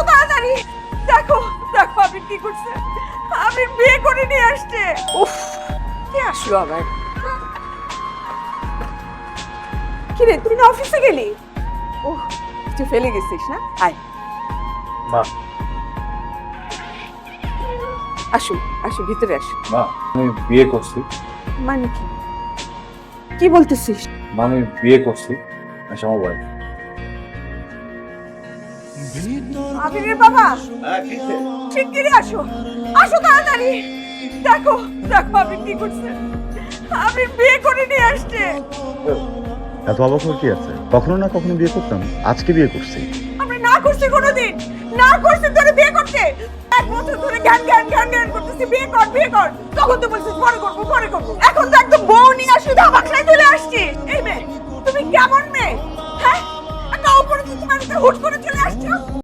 তাড়াতাড়ি। দেখো দেখো আমি কি করছে, আমি বিয়ে করে নিয়ে আসছে। উফ, কে আসলো আবার? কি রে, তুই না অফিসে গেলি? ওহ, কিছু ফেলে গেছিস না? আয় মা, আসো আসো, ভিতরে আসো। মা আমি বিয়ে করছি। মানে কি, কি বলতেছিস? মা আমি বিয়ে করছি, আচ্ছা আমার ওয়াইফ। আবিরের বাবা, শিগগিরই আসো, আসো তাড়াতাড়ি। দেখো দেখো আমি কি করছে, আমি বিয়ে করে নিয়ে আসছে। এত অবাক হওয়ার কি আছে? কখনো না কখনো বিয়ে করতাম, আজকে বিয়ে করছি। আমরা না করছি কোনোদিন, না করছি তোরে বিয়ে করতে। এক বছর ধরে জ্ঞান জ্ঞান জ্ঞান জ্ঞান করতেছি বিয়ে কর বিয়ে কর, তখন তো বলছিস পরে করবো পরে করবো। এখন তো একদম বউ নিয়ে আসি ধামাকড়ায় চলে আসছি। এই মেয়ে, তুমি কেমন মেয়ে? হ্যাঁ, একটা অপরিচিত মানুষের হুট করে চলে আসছো।